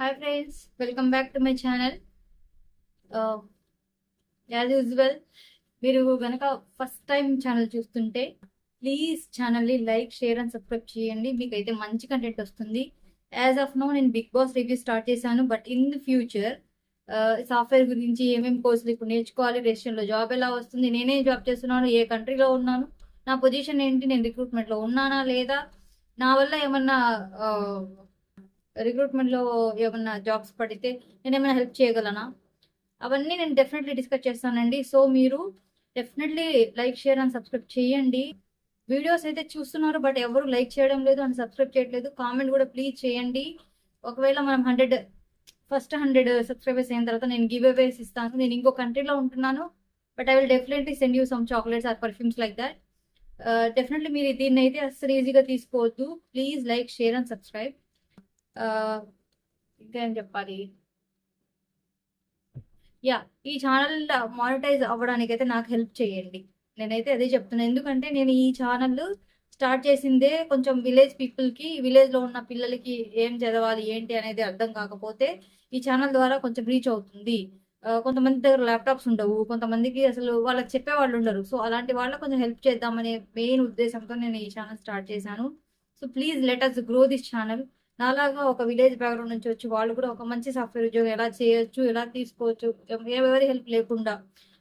Hi friends, welcome back to my channel. As usual, మీరు కనుక first time channel చూస్తుంటే please ఛానల్ని like, share and subscribe చేయండి. మీకైతే మంచి కంటెంట్ వస్తుంది. యాజ్ ఆఫ్ నో నేను బిగ్ బాస్ రివ్యూ స్టార్ట్ చేశాను. But in the future software గురించి ఏమేమి కోర్సులు ఇప్పుడు నేర్చుకోవాలి, రెస్టారెంట్లో జాబ్ ఎలా వస్తుంది, నేనే జాబ్ చేస్తున్నాను, ఏ కంట్రీలో ఉన్నాను, నా పొజిషన్ ఏంటి, నేను రిక్రూట్మెంట్లో ఉన్నానా లేదా, నా వల్ల ఏమన్నా రిక్రూట్మెంట్లో ఏమన్నా జాబ్స్ పడితే నేను ఏమైనా హెల్ప్ చేయగలనా, అవన్నీ నేను డెఫినెట్లీ డిస్కస్ చేస్తానండి. సో మీరు definitely like, share and subscribe చేయండి. వీడియోస్ అయితే చూస్తున్నారు బట్ ఎవరు లైక్ చేయడం లేదు అండ్ సబ్స్క్రైబ్ చేయట్లేదు. కామెంట్ కూడా ప్లీజ్ చేయండి. ఒకవేళ మనం ఫస్ట్ 100 సబ్స్క్రైబర్స్ అయిన తర్వాత నేను గివ్ అవేస్ ఇస్తాను. నేను ఇంకో కంట్రీలో ఉంటున్నాను, but I will definitely send you some chocolates or perfumes like that. Definitely మీరు దీన్ని అయితే అసలు ఈజీగా తీసుకోవద్దు. Please like, share and subscribe. ఇంకా ఏం చెప్పాలి, ఈ ఛానల్ మానిటైజ్ అవ్వడానికి అయితే నాకు హెల్ప్ చేయండి. నేనైతే అదే చెప్తున్నాను. ఎందుకంటే నేను ఈ ఛానల్ స్టార్ట్ చేసిందే కొంచెం విలేజ్ పీపుల్కి, విలేజ్లో ఉన్న పిల్లలకి ఏం చదవాలి ఏంటి అనేది అర్థం కాకపోతే ఈ ఛానల్ ద్వారా కొంచెం రీచ్ అవుతుంది. కొంతమంది దగ్గర ల్యాప్టాప్స్ ఉండవు, కొంతమందికి అసలు వాళ్ళకి చెప్పేవాళ్ళు ఉండరు. సో అలాంటి వాళ్ళకి కొంచెం హెల్ప్ చేద్దామనే మెయిన్ ఉద్దేశంతో నేను ఈ ఛానల్ స్టార్ట్ చేశాను. So please let us grow this channel. నాలాగా ఒక విలేజ్ బ్యాక్గ్రౌండ్ నుంచి వచ్చి వాళ్ళు కూడా ఒక మంచి సాఫ్ట్వేర్ ఉద్యోగం ఎలా చేయొచ్చు, ఎలా తీసుకోవచ్చు, ఎవరి హెల్ప్ లేకుండా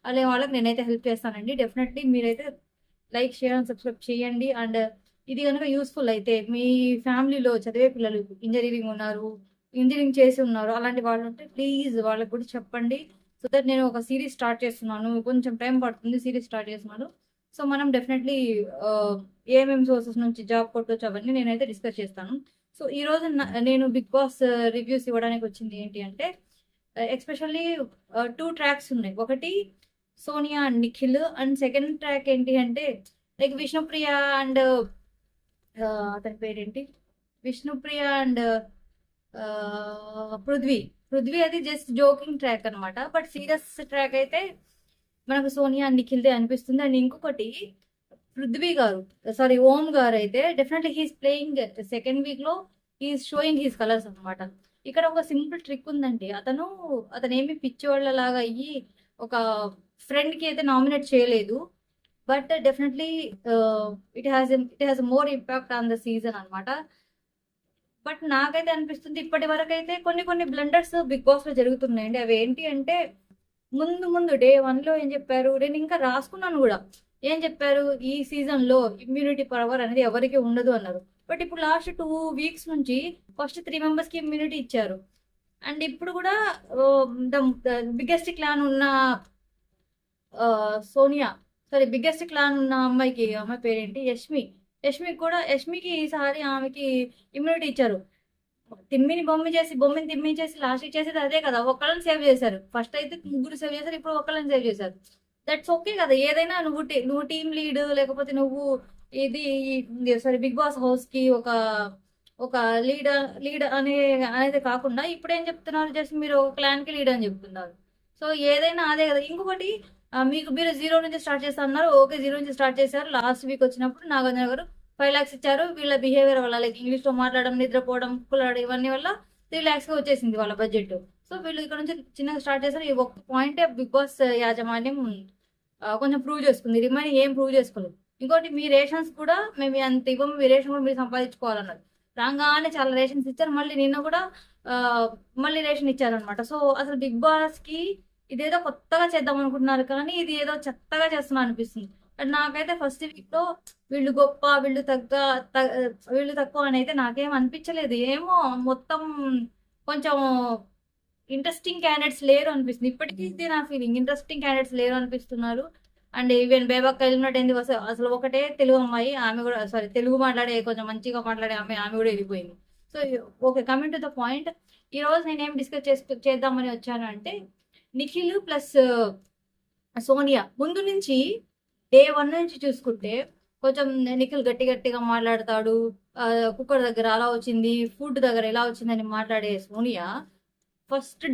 అనే వాళ్ళకి నేనైతే హెల్ప్ చేస్తానండి. డెఫినెట్లీ మీరైతే లైక్, షేర్ అండ్ సబ్స్క్రైబ్ చేయండి. అండ్ ఇది కనుక యూస్ఫుల్ అయితే మీ ఫ్యామిలీలో చదివే పిల్లలు ఇంజనీరింగ్ చేసి ఉన్నారు, అలాంటి వాళ్ళు ఉంటే ప్లీజ్ వాళ్ళకి కూడా చెప్పండి. సో దట్ నేను ఒక సిరీస్ స్టార్ట్ చేస్తున్నాను, కొంచెం టైం పడుతుంది, సిరీస్ స్టార్ట్ చేస్తున్నాను. సో మనం డెఫినెట్లీ ఏమేమి సోర్సెస్ నుంచి జాబ్ కొట్టవచ్చు అవన్నీ నేనైతే డిస్కస్ చేస్తాను. సో ఈరోజు నేను బిగ్ బాస్ రివ్యూస్ ఇవ్వడానికి వచ్చింది ఏంటి అంటే, ఎస్పెషల్లీ 2 ట్రాక్స్ ఉన్నాయి. ఒకటి Sonia and Nikhil, and second track ఏంటి అంటే లైక్ విష్ణుప్రియ అండ్ అతని పేరేంటి, విష్ణుప్రియ అండ్ పృథ్వీ అది జస్ట్ జోకింగ్ ట్రాక్ అనమాట. బట్ సీరియస్ ట్రాక్ అయితే మనకు సోనియా అండ్ నిఖిల్దే అనిపిస్తుంది. అండ్ ఇంకొకటి ఓం గారు అయితే definitely he's playing second week లో హీస్ షోయింగ్ హీస్ కలర్స్ అనమాట. ఇక్కడ ఒక సింపుల్ ట్రిక్ ఉందండి. అతను ఏమి పిచ్చివాళ్ళలాగా అయ్యి ఒక ఫ్రెండ్ కి అయితే నామినేట్ చేయలేదు. But definitely it has more impact on the season అనమాట. బట్ నాకైతే అనిపిస్తుంది ఇప్పటి వరకు అయితే కొన్ని బ్లండర్స్ బిగ్ బాస్ లో జరుగుతున్నాయండి. అవి ఏంటి అంటే, ముందు డే 1 లో ఏం చెప్పారు, నేను ఇంకా రాసుకున్నాను కూడా, ఏం చెప్పారు, ఈ సీజన్ లో ఇమ్యూనిటీ పవర్ అనేది ఎవరికి ఉండదు అన్నారు. బట్ ఇప్పుడు లాస్ట్ 2 వీక్స్ నుంచి ఫస్ట్ 3 మెంబర్స్ కి ఇమ్యూనిటీ ఇచ్చారు. అండ్ ఇప్పుడు కూడా బిగ్గెస్ట్ క్లాన్ ఉన్న బిగ్గెస్ట్ క్లాన్ ఉన్న అమ్మాయి పేరేంటి, యష్మికి ఈసారి ఆమెకి ఇమ్యూనిటీ ఇచ్చారు. బొమ్మిని తిమ్మించేసి లాస్ట్ ఇచ్చేసేది అదే కదా, ఒక్కళ్ళని సేవ్ చేశారు. ఫస్ట్ అయితే 3 సేవ్ చేశారు, ఇప్పుడు ఒక్కళ్ళని సేవ్ చేశారు. దట్స్ ఓకే కదా. ఏదైనా నువ్వు టీమ్ లీడ్, లేకపోతే నువ్వు బిగ్ బాస్ హౌస్ కి ఒక లీడ్ అనేది కాకుండా ఇప్పుడు ఏం చెప్తున్నారు, జస్ట్ మీరు ఒక క్లాన్ కి లీడ్ అని చెప్తున్నారు. సో ఏదైనా అదే కదా. ఇంకొకటి, మీరు 0 నుంచి స్టార్ట్ చేస్తా అన్నారు. ఓకే, 0 నుంచి స్టార్ట్ చేశారు. లాస్ట్ వీక్ వచ్చినప్పుడు నాగార్జున గారు 5 lakhs ఇచ్చారు. వీళ్ళ బిహేవియర్ వల్ల, లైక్ ఇంగ్లీష్ లో మాట్లాడడం, నిద్రపోవడం, కులాడడం, ఇవన్నీ వల్ల 3 lakhs కి వచ్చేసింది వాళ్ళ బడ్జెట్. సో వీళ్ళు ఇక్కడ నుంచి చిన్నగా స్టార్ట్ చేశారు. ఈ ఒక్క పాయింటే బిగ్ బాస్ యాజమాన్యం కొంచెం ప్రూవ్ చేసుకుంది. రిమైనింగ్ ఏం ప్రూవ్ చేసుకోలేదు. ఇంకోటి, మీ రేషన్స్ కూడా మేము అంత ఇవ్వము, మీ రేషన్ కూడా మీరు సంపాదించుకోవాలన్నారు. రాగానే చాలా రేషన్స్ ఇచ్చారు. మళ్ళీ నిన్న కూడా మళ్ళీ రేషన్ ఇచ్చారనమాట. సో అసలు బిగ్ బాస్ కి ఇదేదో కొత్తగా చేద్దాం అనుకుంటున్నారు, కానీ ఇది ఏదో చెత్తగా చేస్తున్నా అనిపిస్తుంది. నాకైతే ఫస్ట్ వీక్ లో వీళ్ళు గొప్ప, వీళ్ళు తక్కువ అని అయితే నాకేం అనిపించలేదు. ఏమో మొత్తం కొంచెం ఇంట్రెస్టింగ్ క్యాండిడేట్స్ లేరు అనిపిస్తుంది. ఇప్పటికీ ఇది నా ఫీలింగ్, ఇంట్రెస్టింగ్ క్యాండిడేట్స్ లేరు అనిపిస్తున్నారు. అండ్ ఈవెన్ బేబక్క వెళ్ళినట్టు ఏంది, అసలు ఒకటే తెలుగు అమ్మాయి, ఆమె కూడా తెలుగు మాట్లాడే, కొంచెం మంచిగా మాట్లాడే ఆమె కూడా వెళ్ళిపోయింది. So okay, coming to the point, ఈ రోజు నేనేం డిస్కస్ చేద్దామని వచ్చాను అంటే, నిఖిల్ ప్లస్ సోనియా ముందు నుంచి డే 1 నుంచి చూసుకుంటే కొంచెం నిఖిల్ గట్టిగా మాట్లాడతాడు. కుక్కర్ దగ్గర అలా వచ్చింది, ఫుడ్ దగ్గర ఎలా వచ్చిందని మాట్లాడే సోనియా ఫస్ట్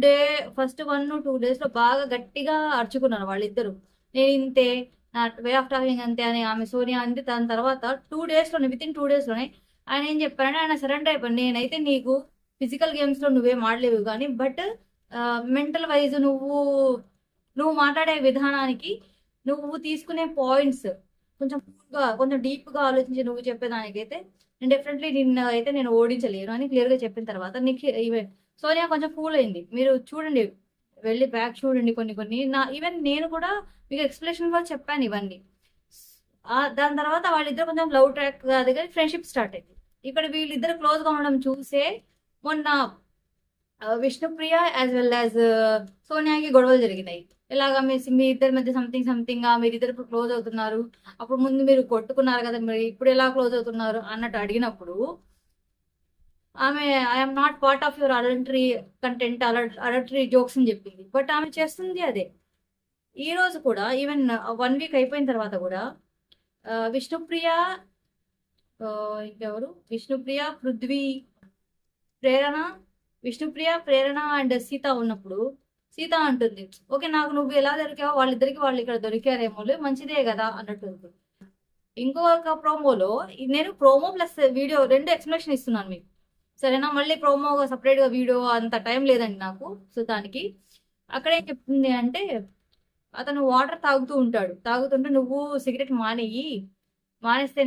1-2 days లో బాగా గట్టిగా అరుచుకున్నారు వాళ్ళిద్దరు. నేను ఇంతే, నా వే ఆఫ్ టాకింగ్ అంతే అని ఆమె సోనియా అంతే. దాని తర్వాత 2 days లోనే, విత్ ఇన్ 2 days లోనే ఆయన ఏం చెప్పారంటే, ఆయన సరెండర్ అయిపోయింది. నేనైతే నీకు ఫిజికల్ గేమ్స్ లో నువ్వేం ఆడలేవు కానీ బట్ మెంటల్ వైజ్ నువ్వు మాట్లాడే విధానానికి, నువ్వు తీసుకునే పాయింట్స్ కొంచెం కొంచెం డీప్ గా ఆలోచించి నువ్వు చెప్పేదానికైతే నేను డెఫినెట్లీ నిన్న అయితే నేను ఓడించలేను అని క్లియర్ గా చెప్పిన తర్వాత సోనియా కొంచెం కూల్ అయింది. మీరు చూడండి, వెళ్ళి బ్యాక్ చూడండి కొన్ని ఈవెన్ నేను కూడా మీకు ఎక్స్ప్లెనేషన్ లో చెప్పాను ఇవన్నీ. దాని తర్వాత వాళ్ళిద్దరు కొంచెం లవ్ ట్రాక్ కాదు కానీ ఫ్రెండ్షిప్ స్టార్ట్ అయింది. ఇక్కడ వీళ్ళిద్దరు క్లోజ్ గా ఉండడం చూసే మొన్న విష్ణుప్రియ యాజ్ వెల్ యాజ్ సోనియాకి గొడవలు జరిగినాయి. ఇలాగా మీ ఇద్దరి మధ్య సంథింగ్ మీరిద్దరు ఇప్పుడు క్లోజ్ అవుతున్నారు, అప్పుడు ముందు మీరు కొట్టుకున్నారు కదా, మరి ఇప్పుడు ఎలా క్లోజ్ అవుతున్నారు అన్నట్టు అడిగినప్పుడు ఆమె I'm not part of your adultery content, adultery jokes అని చెప్పింది. బట్ ఆమె చేస్తుంది అదే. ఈ రోజు కూడా ఈవెన్ 1 వీక్ అయిపోయిన తర్వాత కూడా విష్ణుప్రియ, ఇంకెవరు, విష్ణుప్రియ, పృథ్వీ, ప్రేరణ అండ్ సీత ఉన్నప్పుడు సీత అంటుంది, ఓకే నాకు నువ్వు ఎలా దొరికావో వాళ్ళిద్దరికి వాళ్ళు ఇక్కడ దొరికారేమో, మంచిదే కదా అన్నట్టుంది. ఇంకొక ప్రోమోలో నేను ప్రోమో ప్లస్ వీడియో 2 ఎక్స్ప్లెనేషన్ ఇస్తున్నాను మీకు, సరేనా? మళ్ళీ ప్రోమో సపరేట్ గా వీడియో అంత టైం లేదండి నాకు. సో దానికి అక్కడ ఏం చెప్తుంది అంటే, అతను వాటర్ తాగుతుంటే నువ్వు సిగరెట్ మానేస్తే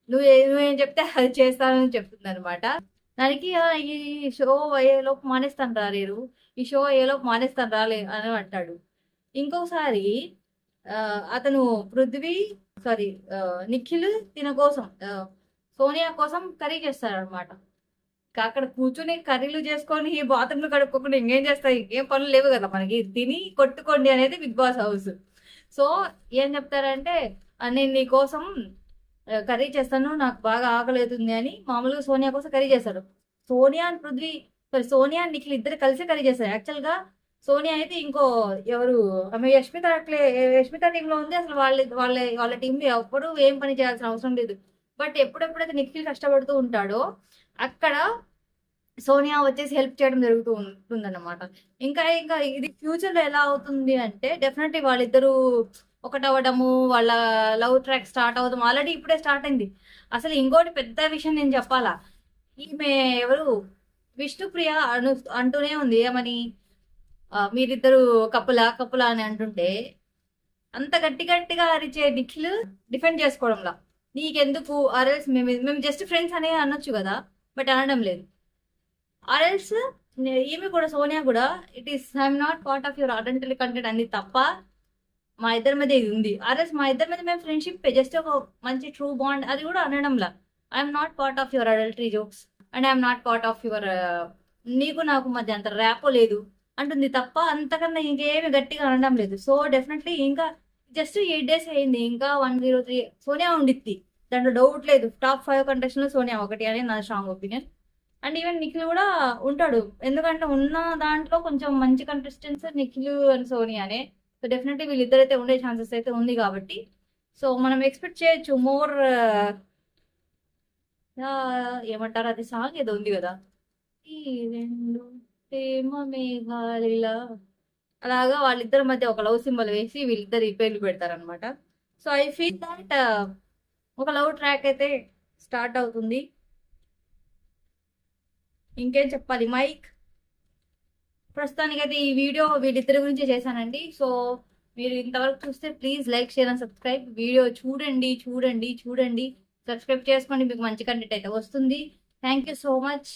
నువ్వేం చెప్తే అది చేస్తానని చెప్తుంది అనమాట. దానికి ఈ షో అయ్యేలోపు మానేస్తాను రాలేరు, ఈ షో అయ్యేలోపు మానేస్తాను రాలే అని అంటాడు. ఇంకోసారి అతను నిఖిల్ కోసం సోనియా కోసం కర్రీ చేస్తారనమాట. అక్కడ కూర్చుని కర్రీలు చేసుకొని బాత్రూమ్లు కడుక్కోకుండా ఇంకేం చేస్తాయి, ఏం పనులు లేవు కదా మనకి, తిని కొట్టుకోండి అనేది బిగ్ బాస్ హౌస్. సో ఏం చెప్తారంటే, నేను నీ కోసం కర్రీ చేస్తాను, నాకు బాగా ఆకలేతుంది అని మామూలుగా సోనియా కోసం కర్రీ చేస్తాడు. సోనియా అండ్ నిఖిల్ ఇద్దరు కలిసి కర్రీ చేస్తారు. యాక్చువల్ గా సోనియా అయితే ఇంకో ఎవరు ఆమె యష్మిత టీంలో ఉంది. అసలు వాళ్ళ టీం ఎప్పుడు ఏం పని చేయాల్సిన అవసరం లేదు. బట్ ఎప్పుడెప్పుడైతే నిఖిల్ కష్టపడుతూ ఉంటాడో అక్కడ సోనియా వచ్చేసి హెల్ప్ చేయడం జరుగుతూ ఉంటుందన్నమాట. ఇంకా ఇది ఫ్యూచర్ లో ఎలా అవుతుంది అంటే, డెఫినెట్లీ వాళ్ళిద్దరూ ఒకటవడము, వాళ్ళ లవ్ ట్రాక్ స్టార్ట్ అవడం ఆల్రెడీ ఇప్పుడే స్టార్ట్ అయింది. అసలు ఇంకోటి పెద్ద విషయం నేను చెప్పాలా, ఈమె ఎవరు విష్ణుప్రియ అంటూనే ఉంది ఏమని, మీరిద్దరు కప్పులా అని అంటుంటే అంత గట్టిగా అరిచే నిఖిల్ డిఫెండ్ చేసుకోవడంలా, నీకెందుకు ఆర్ఎల్స్ మేము జస్ట్ ఫ్రెండ్స్ అనే అనొచ్చు కదా, బట్ అనడం లేదు. ఆర్ఎల్స్ ఈమె కూడా సోనియా కూడా I'm not part of your adultery content అంది తప్ప మా ఇద్దరి మధ్య ఇది ఉంది. ఆర్ఎల్స్ మా ఇద్దరి మధ్య మేము ఫ్రెండ్షిప్ జస్ట్ ఒక మంచి ట్రూ బాండ్ అది కూడా అనడంలా. I'm not part of your adultery jokes and I'm not part of your నీకు నాకు మధ్య అంత ర్యాపో లేదు అంటుంది తప్ప అంతకన్నా ఇంకేమి గట్టిగా అనడం లేదు. సో డెఫినెట్లీ ఇంకా జస్ట్ 8 days అయింది, ఇంకా 103 సోనియా ఉండిద్ది, దాంట్లో డౌట్ లేదు. టాప్ 5 కంటెస్టెంట్ లో సోనియా ఒకటి అని నా strong opinion. And even Nikhil కూడా ఉంటాడు, ఎందుకంటే ఉన్న దాంట్లో కొంచెం మంచి కంటెస్టెంట్స్ నిఖిల్ అండ్ సోనియానే. సో డెఫినెట్లీ వీళ్ళిద్దరైతే ఉండే ఛాన్సెస్ అయితే ఉంది కాబట్టి సో మనం ఎక్స్పెక్ట్ చేయొచ్చు మోర్. ఏమంటారు అది సాంగ్ ఏదో ఉంది కదా, ఈ 2 ప్రేమ మేఘాలిలా, అలాగా వాళ్ళిద్దరి మధ్య ఒక లవ్ సింబల్ వేసి వీళ్ళిద్దరు ఈ పేర్లు పెడతారనమాట. సో ఐ ఫీల్ దాట్ ఒక లవ్ ట్రాక్ అయితే స్టార్ట్ అవుతుంది. ఇంకేం చెప్పాలి మైక్, ప్రస్తుతానికైతే ఈ వీడియో వీళ్ళిద్దరి గురించి చేశానండి. సో మీరు ఇంతవరకు చూస్తే please like, share and subscribe. Video చూడండి, సబ్స్క్రైబ్ చేసుకోండి, మీకు మంచి కంటెంట్ అయితే వస్తుంది. Thank you so much.